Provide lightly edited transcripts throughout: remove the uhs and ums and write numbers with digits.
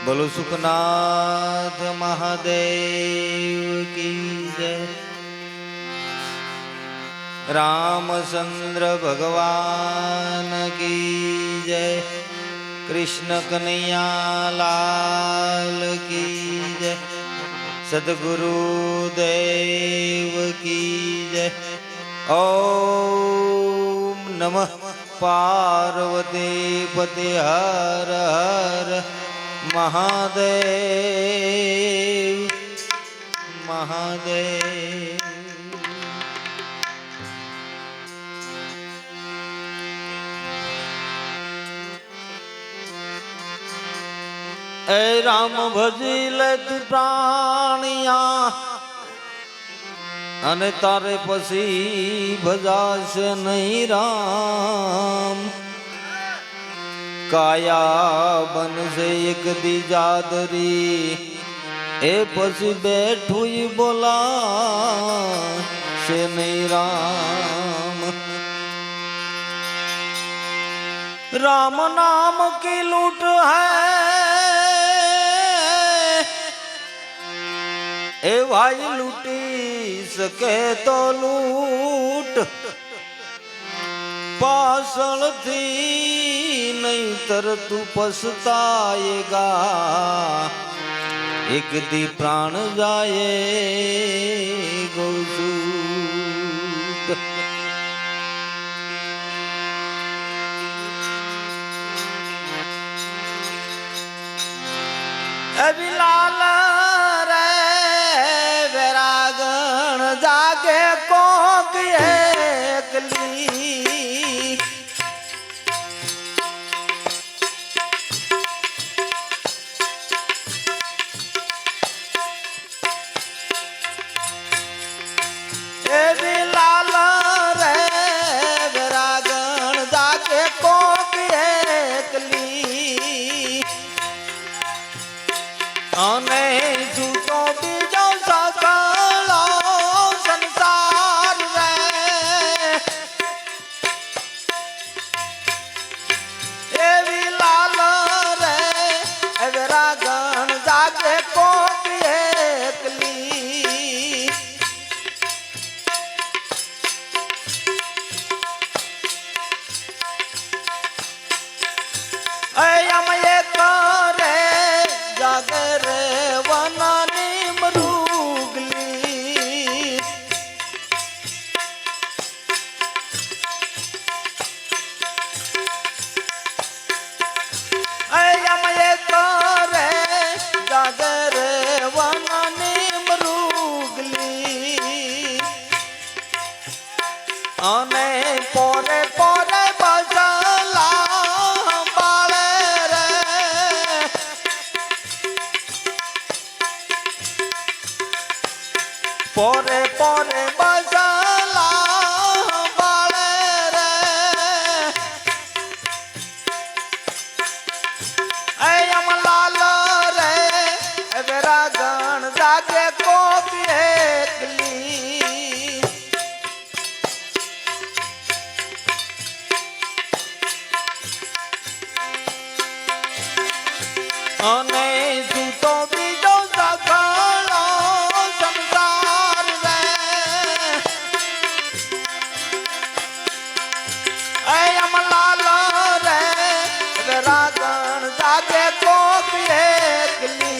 बोलो सुखनाथ महादेव की जय। रामचंद्र भगवान की जय। कृष्ण कन्हैया लाल की जय। सद्गुरु देव की जय। ओम नमः पार्वती पते हर हर महादेव महादेव। ए राम भजिल तू प्राणिया अने तारे पसी भजाशे नहीं राम। काया बन से एक दी जादरी ए पसी बैठू ही बोला से नहीं राम। राम नाम की लूट है ए भाई लूटी सके तो लूट। पासल थी नहीं तर तू पछताएगा। एक दी प्राण जाए गौसूत। अभी लाल रे वैरागण जाके कोक एकली। अभी लाल रे वैरागण जाके कोक एकली। झूठो बीजो सकलो संसार रे। एवी लाल रे वैरागण जाके कोक एकली। हम एक रे जागर वनानी मरूगली। हम एक रे जागर वनानी मरूगली। अने पोरे पोरे बसला बाले रे। पोरे पोरे बसला बाले रे। हम लाल रे वैरागण जाके कोप एकली। अने झूठो बीजो सकलो संसार रे। हम लाल रे वैरागण जाके कोप एकली।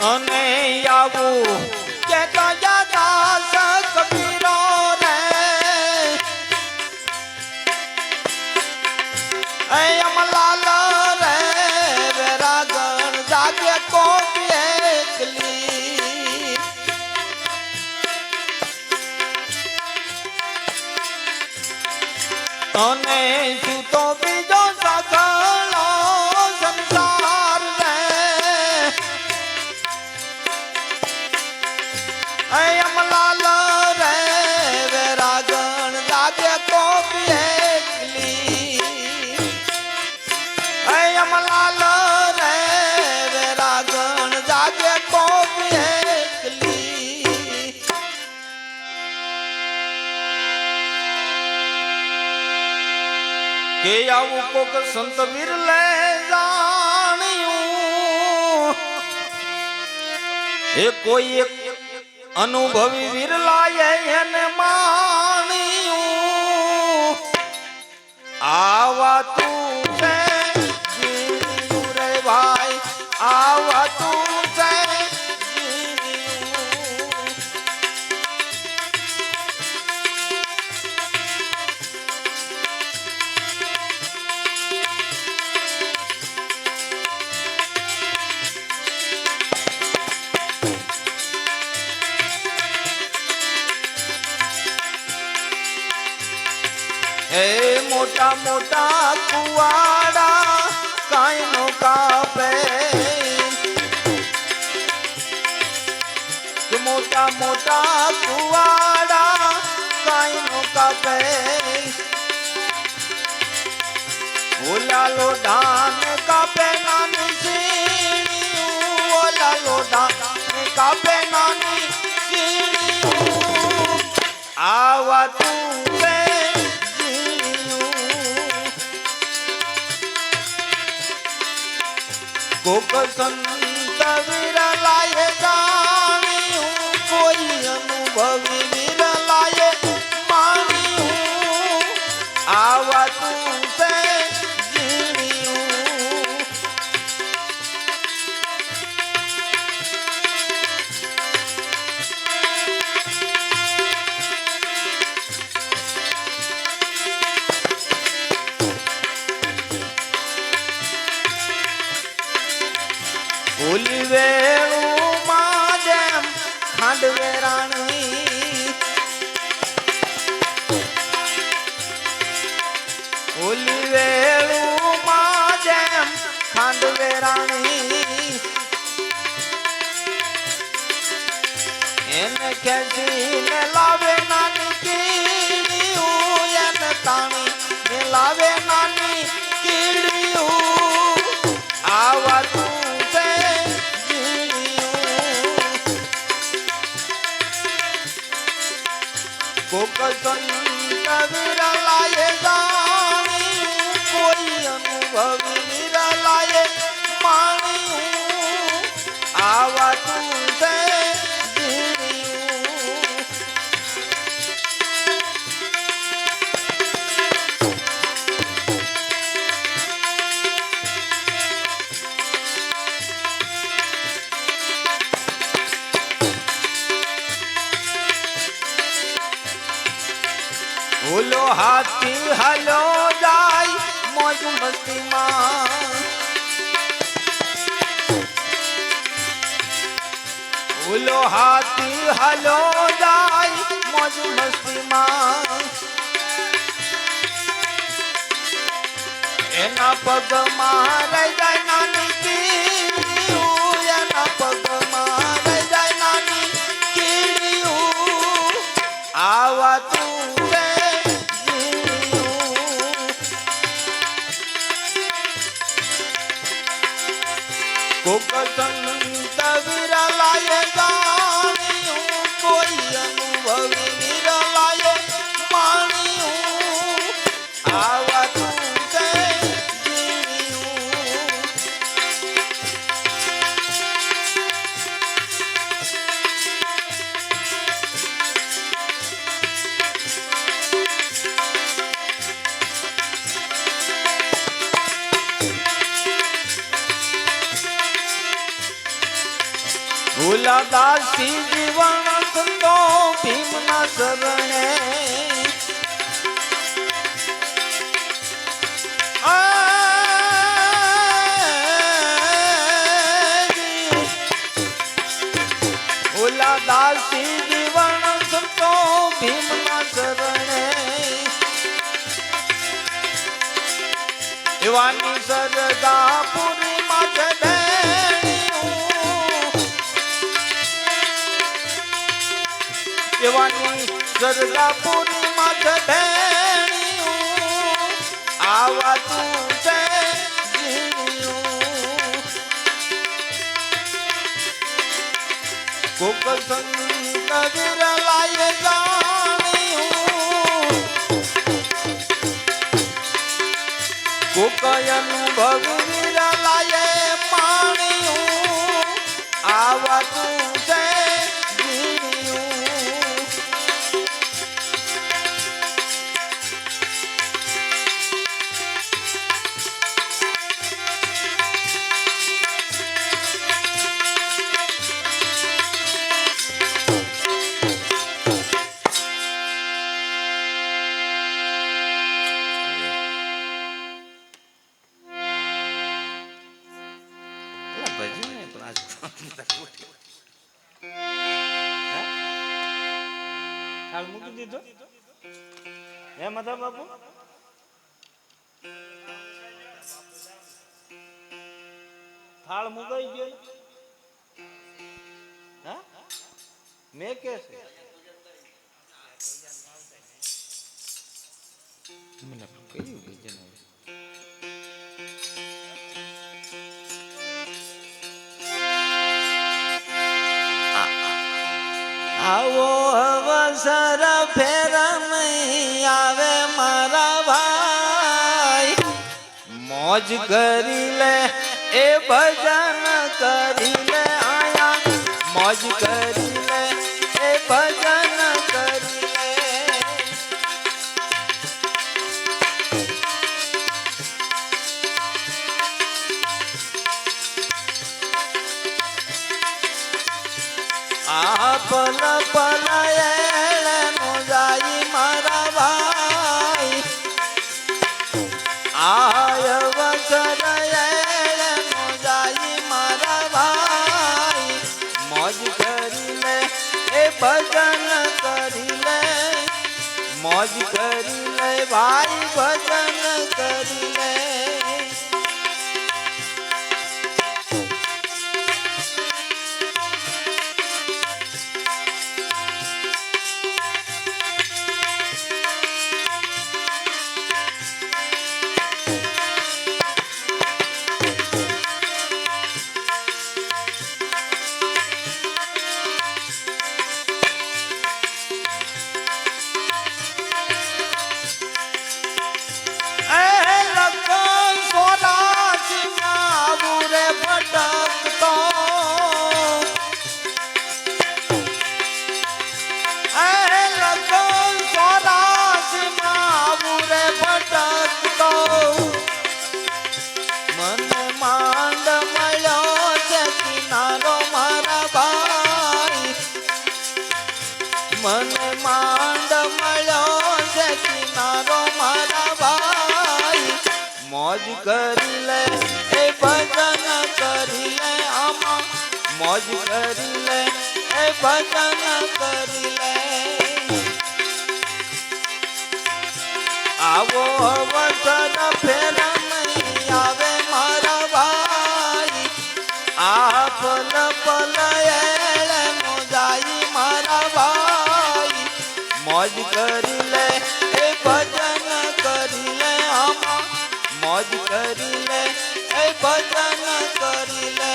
અને આવું કે દાસ કબીરો રે એ અમલાલ રે વેરાગણ જાગે કોક એકલી અને શું તો બીજો સગળો સંસાર રે અમલાલ રે વેરાગણ જાગે કોક એકલી અમલાલ રે વેરાગણ જાગે કોક એકલી કે આવું કોક સંત વિરલે જાણ્યું એ કોઈ એક અનુભવી વિરલાએ એને માણ્યું આવા તું છે જીવ્યું રે ભાઈ આવા તું છે જીવ્યું હે મોટા મોટા કુવાડા કાંઈ નો કાપે મોટા મોટા કુવાડા કાંઈ નો કાપે ઓલા લોઢાન કાપે નાની સીણીયું ઓલા લોઢાન કાપે નાની સીણીયું આવા તું છે કોક સંત વિરલાએ જાણ્યું કોઈ અનુભવી વિરલાએ માણ્યું આવા તું છે જીવ્યું ઓલી વેળું માં જેમ ખાંડવે રાણી ઓલી વેળું માં જેમ ખાંડવે રાણી એને ખેંચીને લાવે નાની કીડીયું એને તાણી લાવે નાની કીડીયું આવા તું કોક સંત વિરલાએ જાણ્યું કોઈ અનુભવી વિરલાએ માણ્યું આવા તું છે જીવ્યું ઓલો હાથી હલો જાય મોજ મસ્તીમાં ઓલો હાથી હલો જાય મોજ મસ્તીમાં એના પગમાં રહી જાય નાની કીડીયું એના પગમાં રહી જાય નાની કીડીયું આવા તું કોક સંત વિરલાએ જાણ્યું કોઈ અનુભવી વિરલાએ માણ્યું આવા તું છે જીવ્યું ભૂલાદાસી જીવન સંતો ભીમના શરણે ભૂલાદાસી જીવન સંતો ભીમના શરણે એવાની સરદા પૂરી માથે એવાની સરદાપુરી માથે ભેણિયું આવા તું છે જીણિયું કોક સંત વિરલાએ જાણ્યું કોક અનુભવ વિરલાએ માણ્યું આવા તું છે મૂકી દીધો એમ હતા બાપુ થાળ મુકાઈ ગયો હા મેં કે છે મને કહ્યું કે જન આવો અવસર ફેર નહીં આવે મારા ભાઈ મોજ કરી લે એ ભજન કરી લે આયા મોજ કરી લે એ ભજન કરી લે આ પલ પલ એળનો જાય મારા ભાઈ આય અવસર એળનો જાય મારા ભાઈ મોજ કરી લે એ ભજન કરી લે મોજ કરી લે ભાઈ ભજન કરી લે મને માંડ મળ્યો છે કિનારો મારા ભાઈ મોજ કરી લે એ ભજન કરી લે આમાં મોજ કરી લે એ ભજન કરી લે આવો અવસર ફેર નહીં આવે મારા ભાઈ આ પલ પલ એળનો જાય મારા ભાઈ મોજ કરી લે એ ભજન કરી લે આમાં મોજ કરી લે એ ભજન કરી લે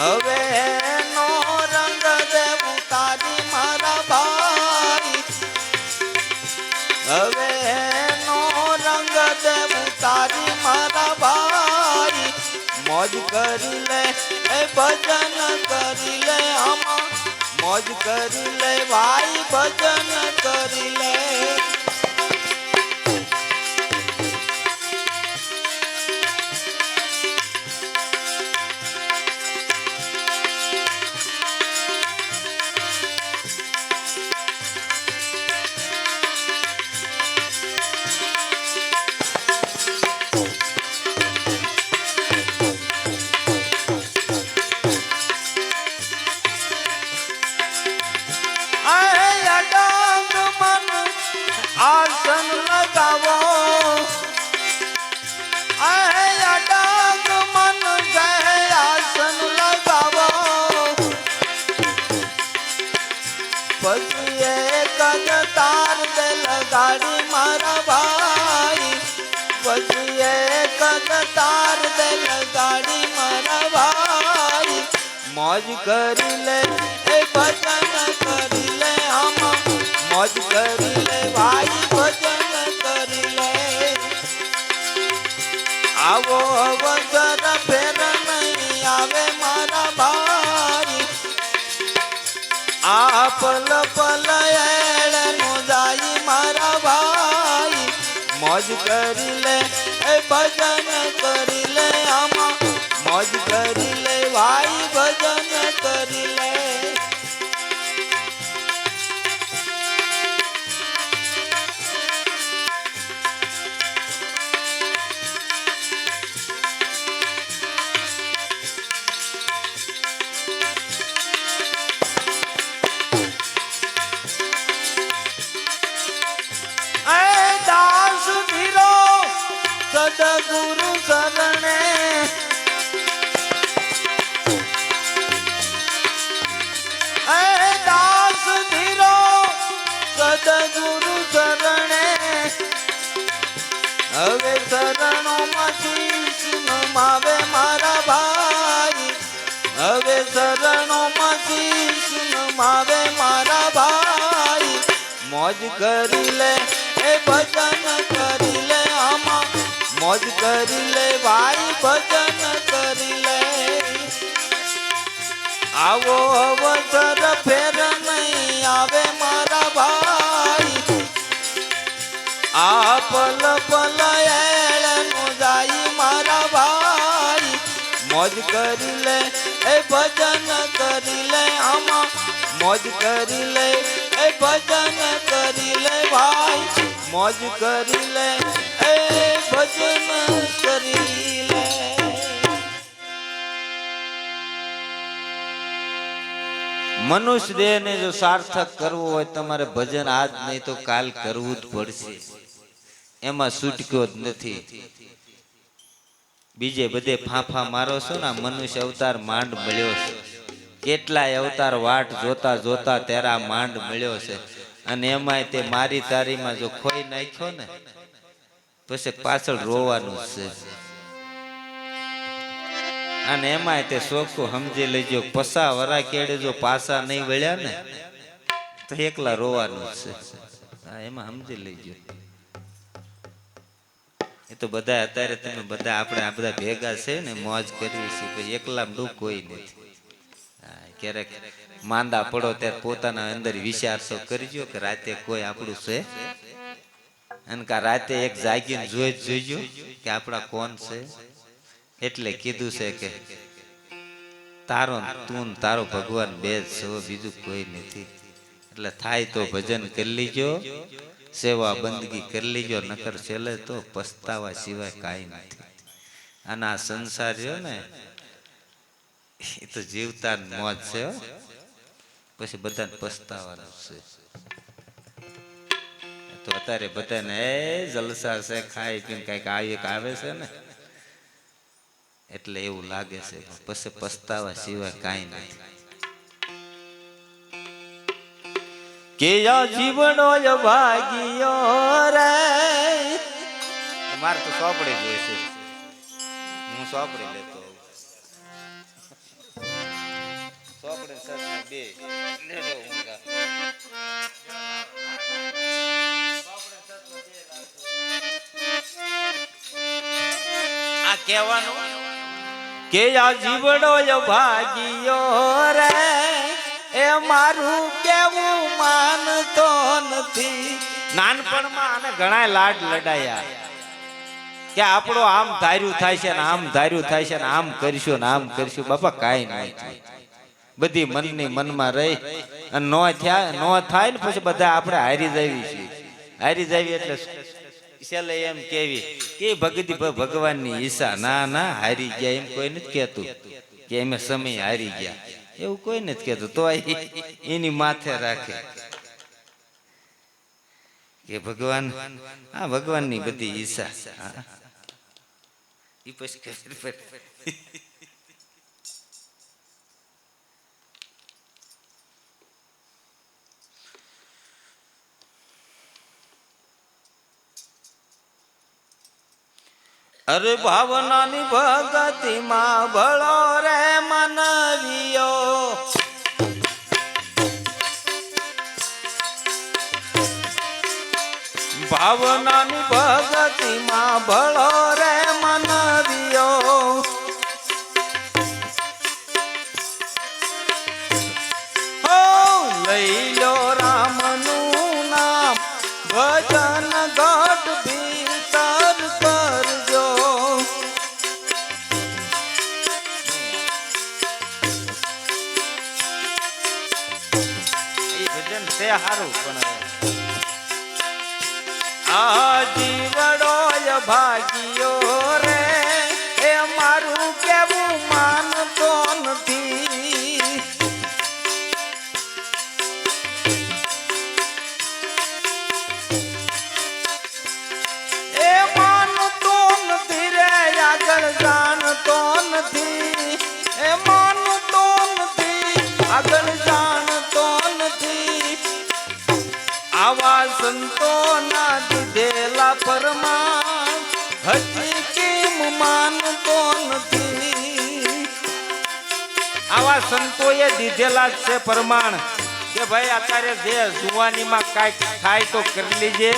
હવે નો રંગ દેવું તારી મારા ભાઈ હવે નો રંગ દેવું તારી મારા ભાઈ મોજ કરી લે એ ભજન કરી લે આમાં મોજ કરી લે ભાઈ ભજન કરી લે આસન લગાવો અડાગ મન જય આસન લગાવો પછી એક જ તાર દે લગાડી મારા ભાઈ પછી એક જ તાર દે લગાડી મારા ભાઈ મોજ કરી લે એ ભજન કરી લે આમાં મોજ કરી લે ભાઈ ભજન કરી લે આવો અવસર ફેર નહીં આવે મારા ભાઈ આ પલ પલ એળ નો જાય મારા ભાઈ મોજ કરી લે એ ભજન કરી લે આમાં મોજ કરી લે ભાઈ ભજન કરી લે સદગુરુ શરણે દાસ ધીરો સદગુરુ શરણે હવે શરણોમાં શીશ નમાવે મારા ભાઈ હવે શરણોમાં શીશ નમાવે મારા ભાઈ મોજ કરી લે એ ભજન કરી લે આમાં મોજ કરી લે ભાઈ ભજન કરી લે આવો અવસર ફેર નહીં આવે મારા ભાઈ આ પલ પલ એળ નો જાય મારા ભાઈ મોજ કરી લે એ ભજન કરી લે આમાં મોજ કરી લે એ ભજન કરી લે ભાઈ મોજ કરી લે એ ભજન કરી લે મનુષ્ય દેહ ને જો સાર્થક કરવું હોય તમારે ભજન આજ નહીં તો કાલ કરવું જ પડશે એમાં છૂટક્યો જ નથી બીજે બધે ફાંફા મારો છો ને મનુષ્ય અવતાર માંડ મળ્યો છે કેટલાય અવતાર વાટ જોતા જોતા તેરા માંડ મળ્યો છે અને એમાંય તે મારી તારીમાં જો ખોઈ નાખ્યો ને પછી પાછળ રોવાનું છે અને એમાંય તે સોખું સમજી લેજો પસા વરા કેડે જો પાસા નહીં વળ્યા ને તો એકલા રોવાનું છે હા એમાં સમજી લેજો એ તો બધા અત્યારે તમે બધા આપણે આ બધા ભેગા છે ને મોજ કરીએ છીએ પછી એકલા દુઃખ કોઈ નથી ક્યારેક માંદા પડો ત્યારે પોતાના અંદર વિચાર તો કરજો કે રાતે કોઈ આપણું છે અને કા રાતે એક જાગીને જોઈજો કે આપણા કોણ છે એટલે કીધું છે કે તારો તું તારો ભગવાન બે જ છો બીજું કોઈ નથી એટલે થાય તો ભજન કરી લીજો સેવા બંદગી કરી લીજો નકર છેલ્લે તો પસ્તાવા સિવાય કાંઈ નથી અને આ સંસાર રહ્યો ને એ તો જીવતા મોજ છે પછી બધાને પસ્તાવાનું છે તો અત્યારે બધાને એ જલસા છે ખાઈ પીને કઈક આવે છે ને એટલે એવું લાગે છે પછી પસ્તાવા સિવાય કાંઈ નથી કે આ જીવનો ભાગ્યો રે મારે તો સોપડી જોઈશે હું સોપડી લેતો બે લેડો ઊંઘા. આ કહેવાનું કે આ જીવડો ભાગ્યો રે એ મારું કેવું માનતો નથી. નાનપણમાં આને ઘણા લાડ લડાયા કે આપણો આમ ધાર્યું થાય છે ને આમ ધાર્યું થાય છે ને આમ કરશું ને આમ કરશું. બાપા કાંઈ નહીં થાય. બધી મનની મનમાં રહી અને નો થાય ને પછી બધા આપણે હારી જાવી છીએ. હારી જાવી એટલે છેલ્લે એમ કેવી કે ભગતી ભગવાનની ઈચ્છા. ના ના હારી ગયા એમ કોઈ નથી કહેતું કે એમે સમય હારી ગયા એવું કોઈ નથી કહેતું. તો એની માથે રાખે કે ભગવાન હા ભગવાનની બધી ઈચ્છા. ઈ પછી ખબર પડે. અરે ભાવનાની ભગતિમાં ભળો રે મનવિયો. ભાવનાની ભગતિમાં ભળો રે મનવિયો. હો લઈ લો રામનું નામ ભજન ગઢ ભીતર કરજો. એ ભજન છે હારું પણ આ જીવડો ભાગ્યો રે એ મારું કેવું માનતો નથી. એ માનતો નથી રે આગળ જાણતો નથી. એ માનતો નથી આગળ જાણતો નથી. આવા સંતો ના દીધેલા પરમાન હજી કેમ માનતો નથી. આવા સંતોએ દીધેલા જ છે પ્રમાણ કે ભાઈ અત્યારે જે જુવાનીમાં કાંઈક થાય તો કરી લીજે,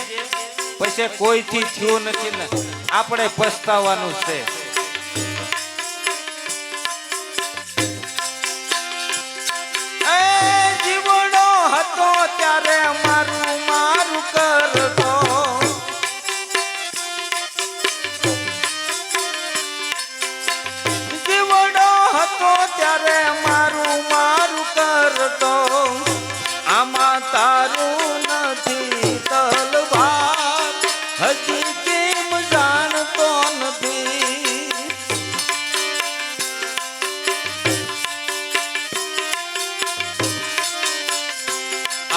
પછી કોઈથી થયું નથી ને આપણે પસ્તાવાનું છે. જીવડો હતો ત્યારે મારું મારું કરતો. જીવડો હતો ત્યારે મારું મારું કરતો. આમાં તારું નથી તલવાર હજી કેમ જાણતો નથી.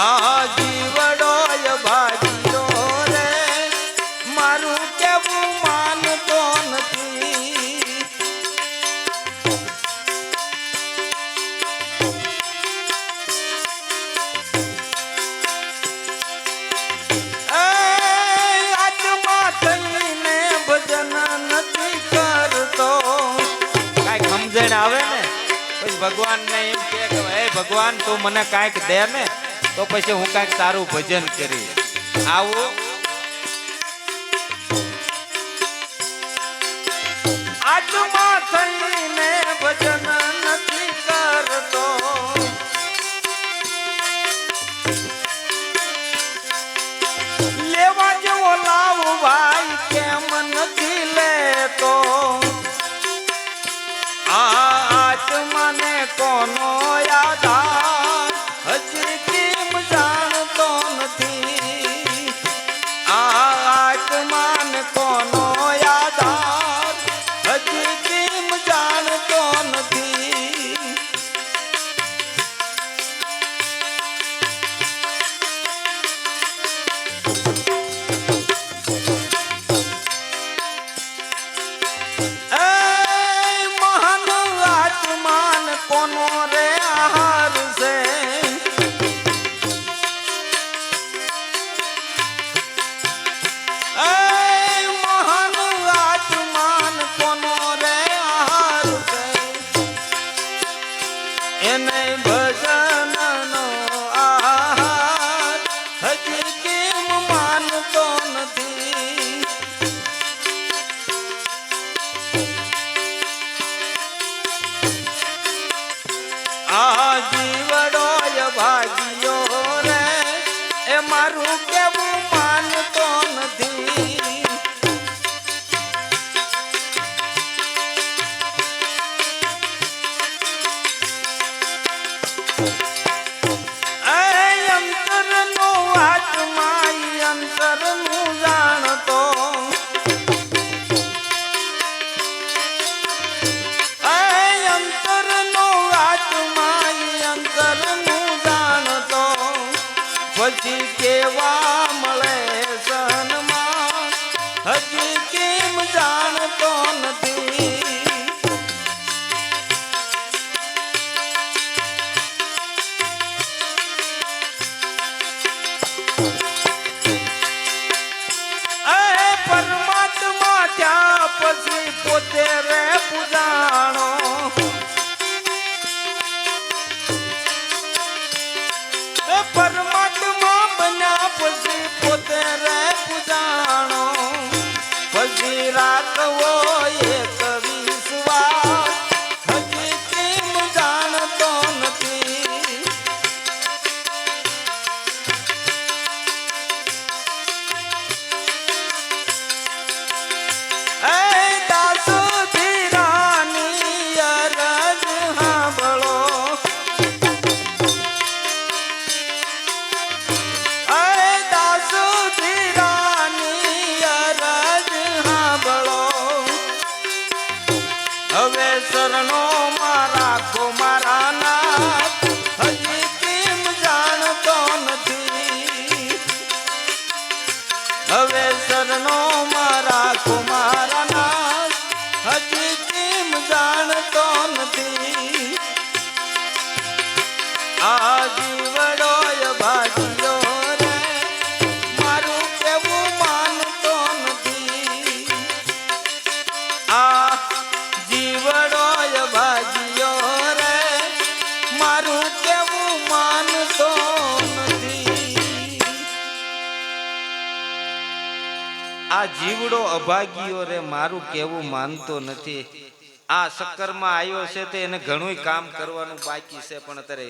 આ જીવડો ભાગ્યો રે મારું કેવું માનતો નથી. આત્મા થઈને ભજન નથી કરતો. કાંઈક સમજણ આવે ને પછી ભગવાનને એમ કે હે ભગવાન તું મને કાંઈક દે ને તો પછી હું કાંઈક તારું ભજન કરી આવું. આત્મા થઈને ભજન નથી કરતો. લેવા જેવો લાવ ભાઈ કેમ નથી લેતો. આત્માને કોનો આધાર હજી કેમ જાણતો નથી. આત્માને કોનો આધાર હજી કેમ જાણતો નથી. મહાન આત્માન કોનો રે આહાર છે. મહાન આત્માન કોનો રે આહાર છે. એને ભજન આ જીવડો ભાગ્યો રે એ મારું કેવું માનતો નથી. અંતરનું આત્મા અંતરનું જાણતો પછી કેવા મળે સન્માન હજી કેમ જાણતો નથી. પરમાત્મા ત્યાં પછી પોતે રે પૂજાણો પરમાત્મા બન્યા પછી પોતે રે પૂજાણો પછી રાખવો એક વિશ્વાસ હજી કેમ જાણતો નથી. દાસ ધીરાની અરજ સાંભળો હવે શરણો મારા કો મારા નાથ હજી કેમ જાણતો નથી. હવે શરણો મારા કો મારા નાથ હજી કેમ જાણતો નથી. આ જીવડો ભાગ્યો રે મારું કેવું માનતો નથી. આ જીવડો ભાગ્યો રે મારું કેવું માનતો નથી. આ જીવડો અભાગ્યો રે મારું કેવું માનતો નથી. આ ચક્કરમાં આવ્યો છે તે એને ઘણું કામ કરવાનું બાકી છે પણ અત્યારે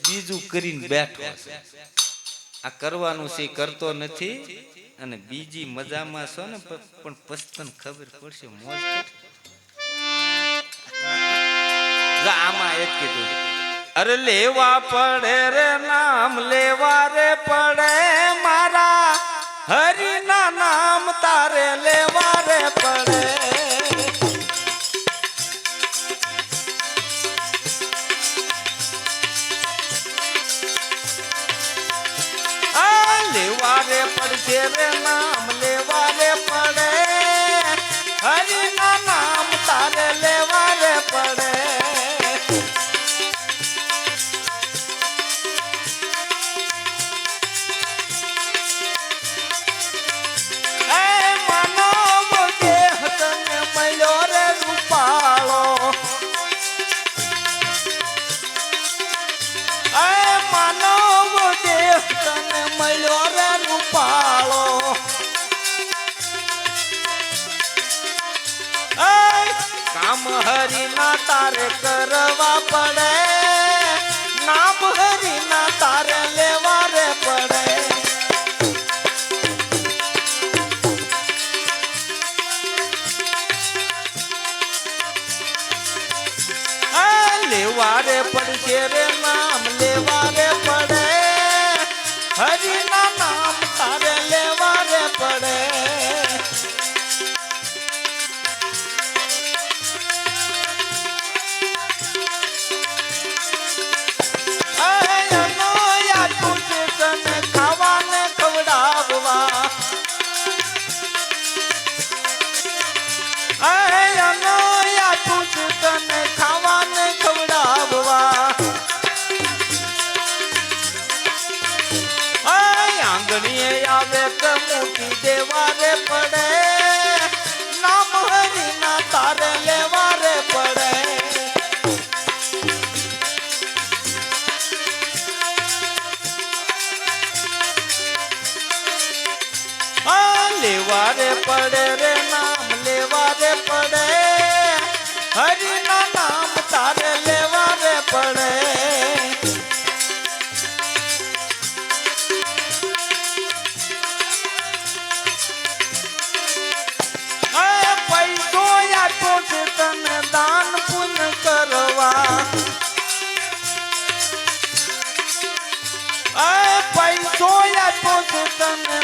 બીજું કરીને બેઠો છે. આ કરવાનું છે કરતો નથી અને બીજી મજામાં છો ને પણ પછી ખબર પડશે મોજ આમાં એક કીધું અરે લેવા પડે રે નામ લેવા રે પડે મારા હરિના નામ તારે લેવા રે પડે. લેવા રે પડશે રે નામ લેવા રે પડે હરિના નામ તારે લેવા રે પડે. કામ હરિના તારે કરવા પડે નામ હરિના તારે લેવા રે પડે. લેવા રે પડશે રે નામ લેવા રે પડે હરિના નામ તારે લેવા રે પડે. ખાવાને ખવડાવવા તને ખાવાને ખવડાવવા આંગણીએ આવે કે મૂકી દેવા રે પડે નામ હરિના તારે લેવા રે પડે. લેવા રે પડે રે નામ લેવા રે પડે હરિના નામ તારે લેવા રે પડે.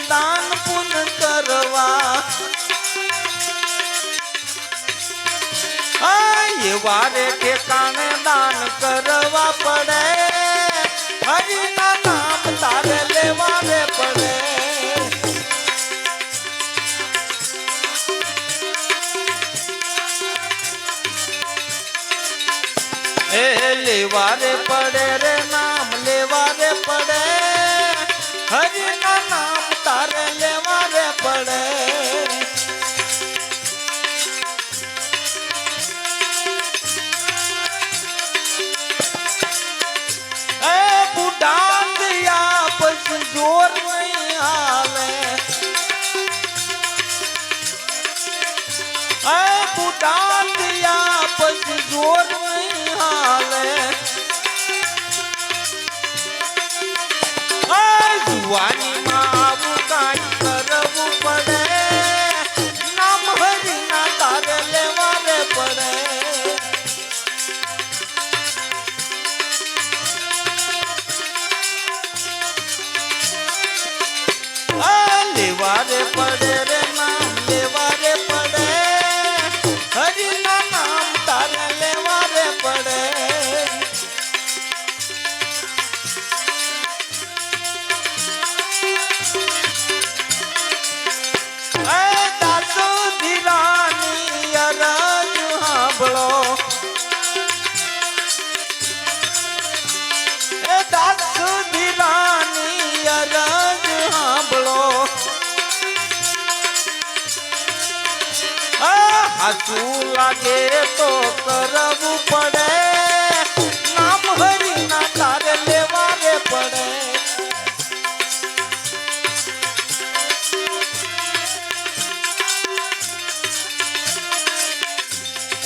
દાન પુન કરવા એવા રે ઠેકાણે દાન કરવા પડે હરિના નામ તારે લેવા રે પડે એ લેવા રે પડે રે નામ લેવા રે પડે હરિના નામ તારે લેવા રે પડે એ બુઢા થયા પછી જોર નહીં હાલે એ બુઢા થયા પછી જોર નહીં હાલે જુવાનીમાં આવું કાંઈ કરવું પડે નામ હરિના તારે લેવા રે પડે લેવા રે પડે રે નામ લેવા રે પડે હરિના નામ તારે લેવા રે પડે દાસો ધીરાની અરજ સાંભળો દાસો ધીરાની અરજ સાંભળો હાચું લાગે તો કરવું પડે નામ હરિના તારે લેવા રે પડે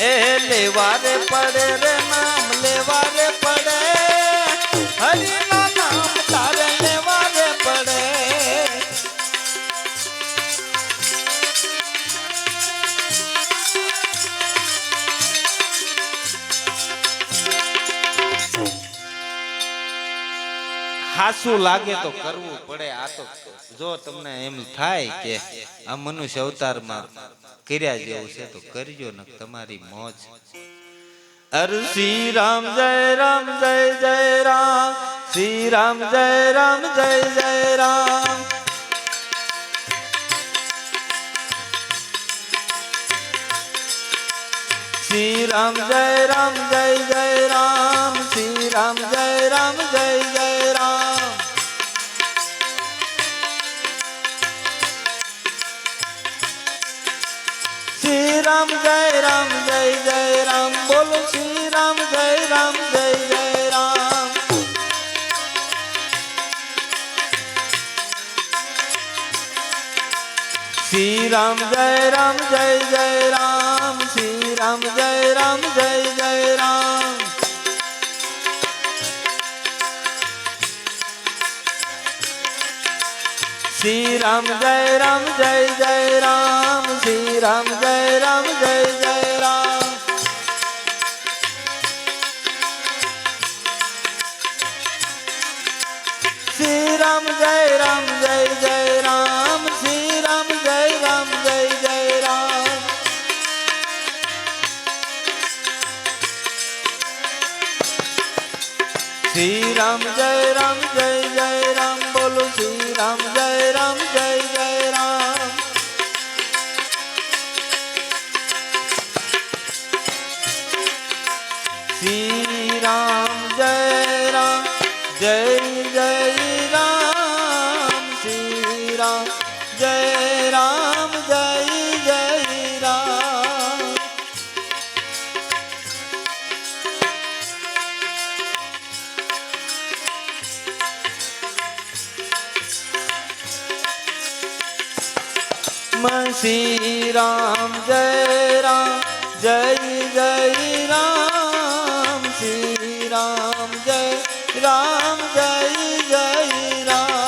એ લેવા રે પડે રે નામ લેવા રે પડે હરિના નામ તારે લેવા રે પડે હાસું લાગે તો કરવું પડે આ તો જો તમને એમ થાય કે આ મનુષ્ય અવતારમાં કર્યા જેવું છે તો કરજો ને તમારી મોજ અર શ્રી રામ જય જય રામ શ્રી રામ જય જય રામ શ્રી રામ જય જય રામ શ્રી રામ જય જય રામ શ્રી રામ જય જય રામ બોલો શ્રી રામ જય જય રામ શ્રી રામ જય જય રામ શ્રી રામ જય જય રામ શ્રી રામ જય જય રામ શ્રી રામ જય જય રામ શ્રી રામ જય જય રામ શ્રી રામ જય જય રામ શ્રી રામ જય જય રામ બોલો શ્રી રામ જય જય રામ શ્રી રામ જય જય રામ શ્રી રામ જય જય રામ श्री राम जय जय राम श्री राम जय जय राम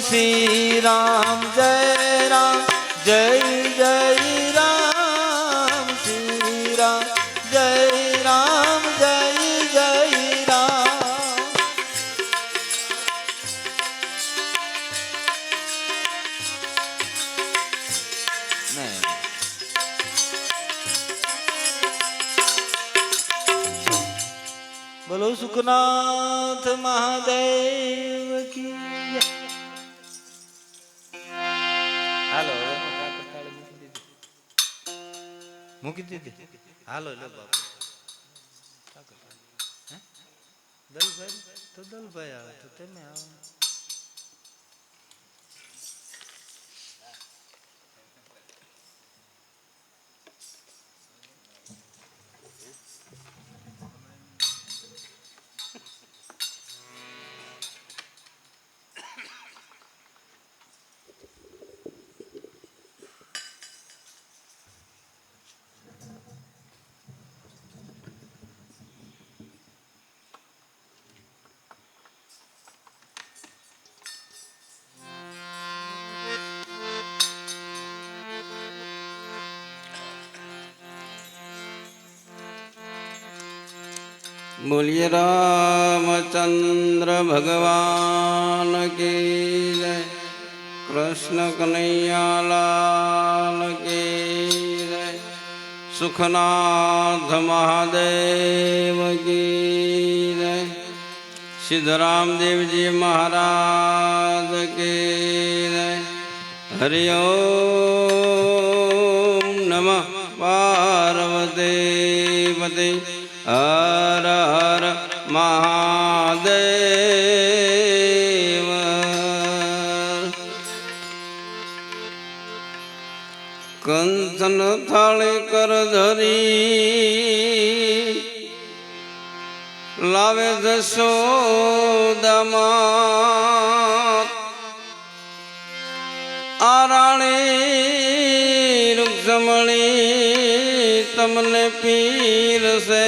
श्री राम जय जय બોલો સુખનાથ મહાદેવ કી જય. હાલો મૂકી દીધી હાલો લો બાપુ દલભાઈ તો દલભાઈ આવે તો તમે આવો. बोलिए रामचंद्र भगवान की जय, कृष्ण कन्हैया लाल की जय, सुखनाथ महादेव की जय, सिद्धराम देव जी महाराज की जय. हरिओम नमः पार्वती पते हर हर महादेव. कंचन थाली कर धरी लावे जशोदा मात, आराणी रुक्मणी तमने पीर से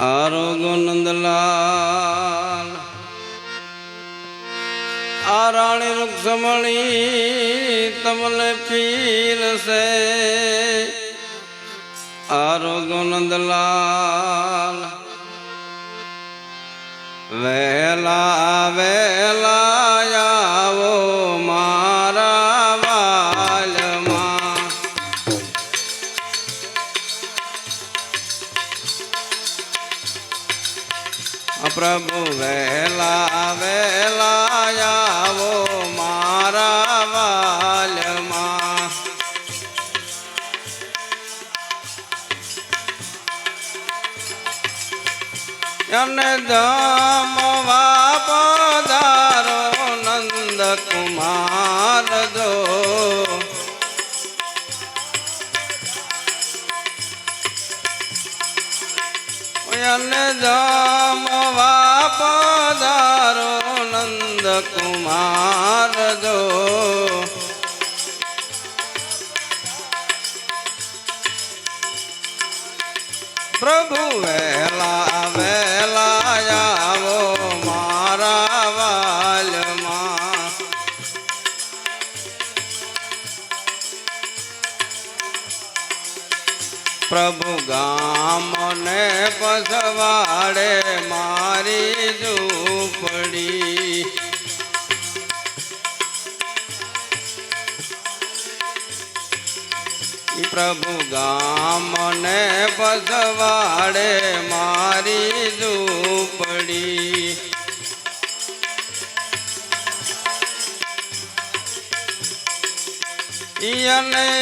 आरोग्य नंदलाल. आराणी रुक्मणी तमने पीर से आरोग्य नंदलाल. वेला वेला आवो मारा प्रभु वेला वेला आवो मारा वाल मां. धाम पधारो नंद कुमार जो धाम पधारो नंद कुमार जो. प्रभु वेला वेला आवो मारा वाल मां. प्रभु गाम ने पसवाड़े मारी झूपड़ी. प्रभु गाम ने पसवाड़े मारी झूपड़ी.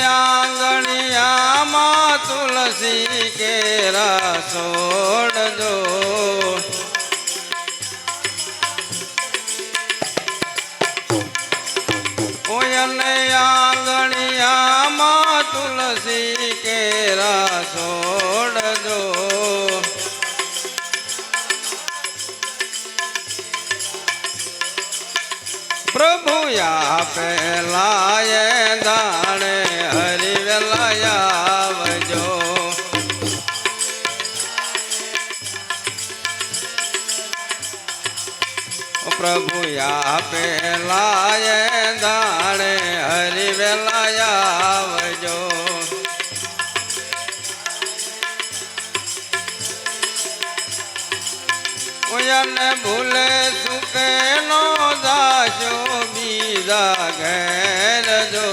आंगणिया माँ तुलसी केरा सोड़ दो. आंगणिया माँ तुलसी केरा सोड़ दो. प्रभु या पहलाए दाणे हरि वेलाया वजो. प्रभु या पहलाए दाणे हरि वेलाया वजो. भूले सुखे नो दाशो बीजा घेर जो.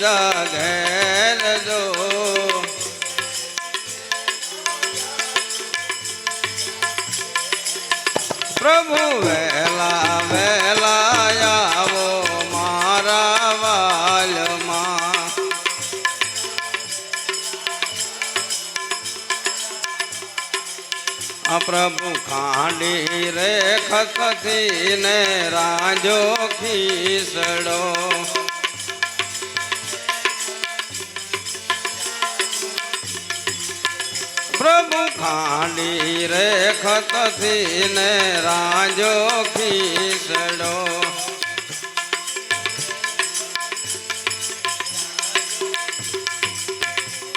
બીજા ઘેર જો પ્રભુ વહેલા વહેલા આવો મારા વાલમાં આ પ્રભુ ખાંડી રે ખસથી ને રાજો ખીસડો પ્રભુ ખાંડી રે ખસથી ને રાજો ખીસડો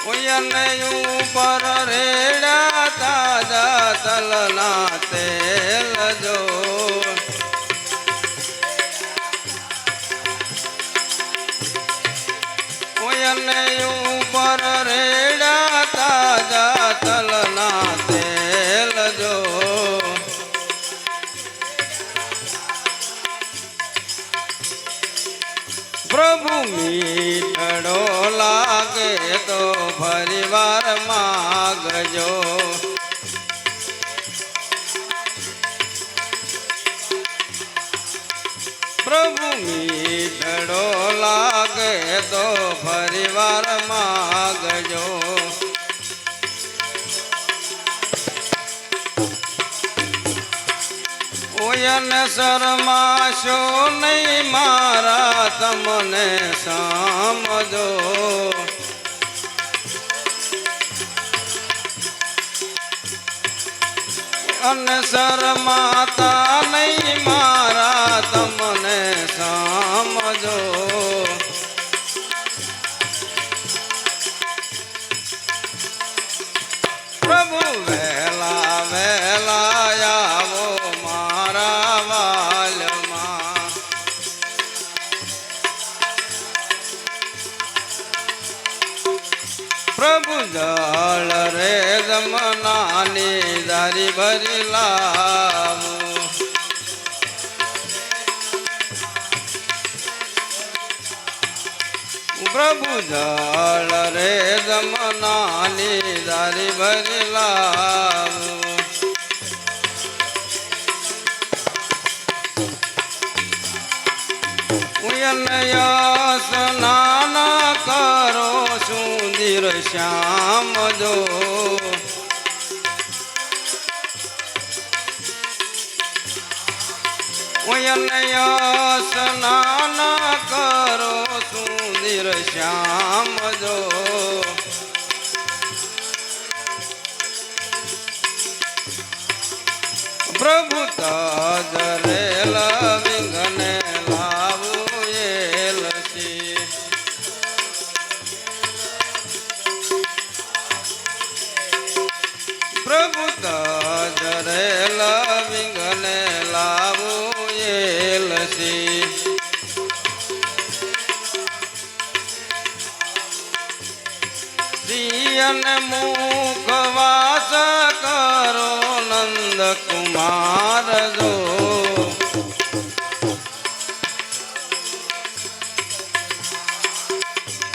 ઉયને ઉપર રેડા તાજા તલના તેલ જો ઉયને ઉપર રેડા તાજા તલના તેલ જો પ્રભુ મીઠડો લાગે તો ફરી વાર માગજો પ્રભુ મીઠડો લાગે તો ફરી વાર માગજો ઓયન શરમાશો નહીં મારા તમને સમજો અને શરમાતા નહીં મારા તમને સમજો પ્રભુ વહેલા વહેલા આવો મારા વાલમાં પ્રભુ જળ રે જમનાની દારી ભરી લાવું પ્રભુ જળ રે જમનાની દારી ભરી લાવું સ્નાન કરો સુંદર શ્યામ જો સ્નાન કરો સુંદર શ્યામ જો પ્રભુ તજરેલ વિંગને લાવું એલસી પ્રભુ તજરેલ વિંગને લાવું એલસી દિયન મુખવાસ કરો નંદ કુમાર જો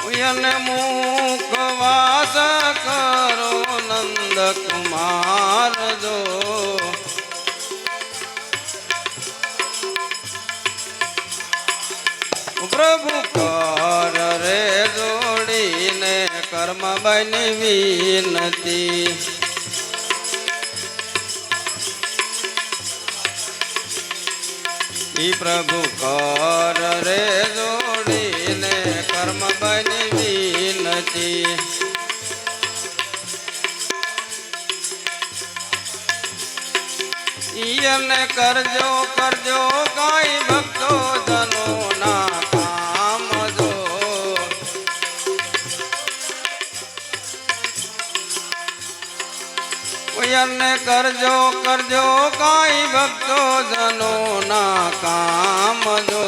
ઉયન મુખવાસ કરો નંદ કુમાર જો પ્રભુ કર રે જોડીને કર્મ બની વિનતી ઈ પ્રભુ કર રે જોડીને કર્મ બની વિનતી ઈયને કરજો કરજો કાંઈ ભક્તો જનો ના કામ જો ઈયને કરજો કરજો કાંઈ ભક્તો જનો ના કામ જો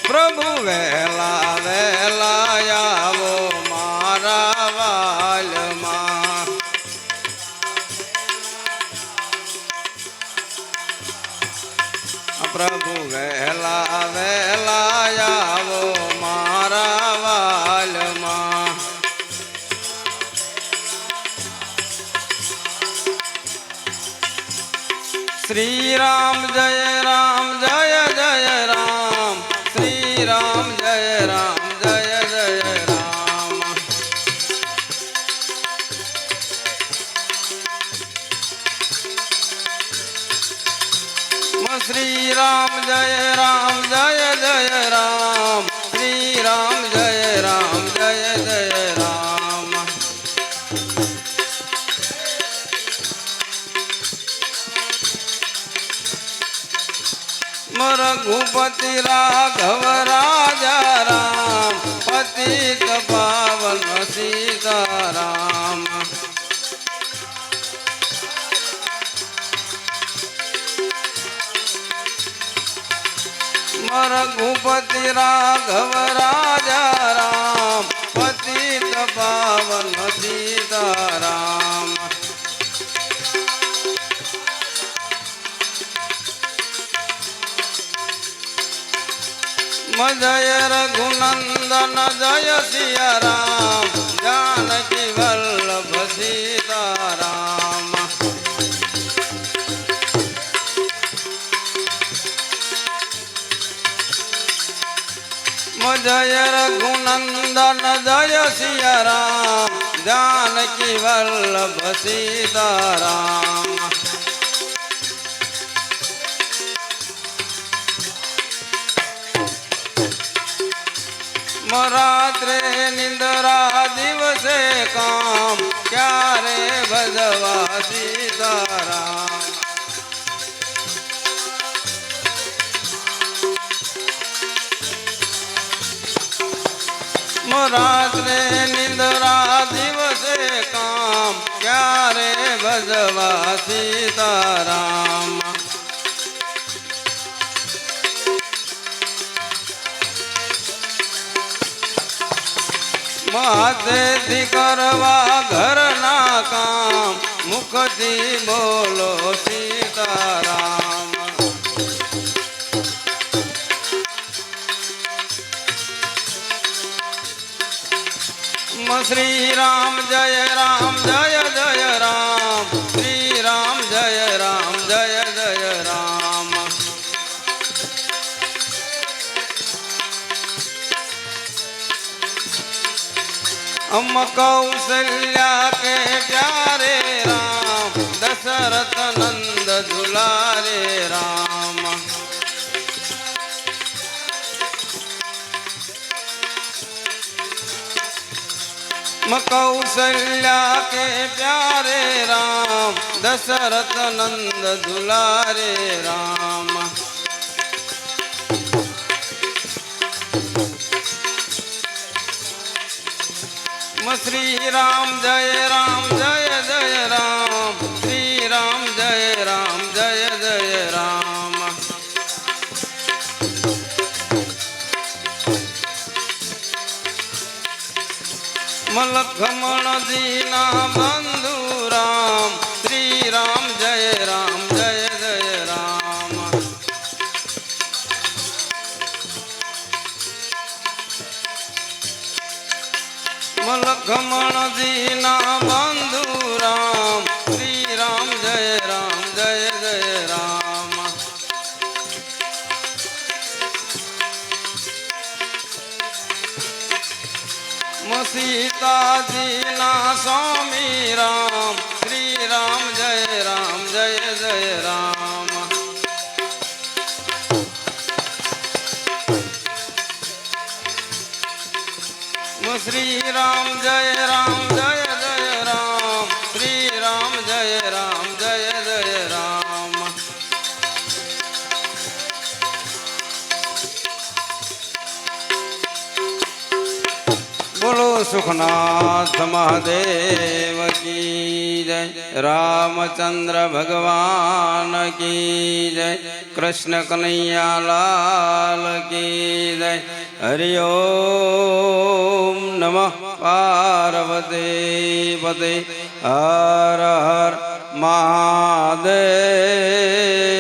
પ્રભુ વહેલા વહેલા આવો મારા વાલમાં પ્રભુ વહેલા વહેલા આવો મારા વાલમાં. શ્રી રામ જય રામ જય જય રામ. શ્રી રામ જય રામ જય જય રામ. શ્રી રામ જય રામ જય જય રામ. શ્રી રામ જય રામ જય જય રામ. રઘુપતિ રાઘવ રાજા રામ. પતિત પાવન સીતારામ. રઘુપતિ રાઘવ રાજા રામ. પતિત પાવન સીતારામ. જય રઘુનંદન જય સિયા રામ. જાનકી વલ્લભ સીતારામ. જય રઘુનંદન જય સિયા રામ. જાનકી વલ્લભ સીતારામ. રાત્રે નિંદરા દિવસે કામ. ક્યારે ભજવા સીતારામ. રાત્રે નિંદરા દિવસે કામ. ક્યારે ભજવા સીતારામ. હાથેથી કરવા ઘરના કામ. મુખથી બોલો સીતારામ. શ્રી રામ જય રામ જય જય રામ. શ્રી રામ જય રામ જય જય રામ. हम कौशल्या के प्यारे राम. दशरथ नंद दुलारे राम. कौशल्या के प्यारे राम. दशरथ नंद दुलारे राम. श्री राम जय राम जय जय राम. श्री राम जय राम जय जय राम. लक्ष्मण दीना बंधु राम. श्री राम जय राम जय जय राम. लक्ष्मण दीना बंधु राम. श्री राम जय राम जय जय राम. सीता दीना स्वामी राम. श्री राम जय राम जय जय राम. श्री राम जय राम जय जय राम. श्री राम जय राम जय जय राम. बोलो सुखनाथ महादेव की जय. रामचंद्र भगवान की जय. कृष्ण कन्हैया लाल की जय. हरि ओम नमः पार्वती पते. हर हर महादेव.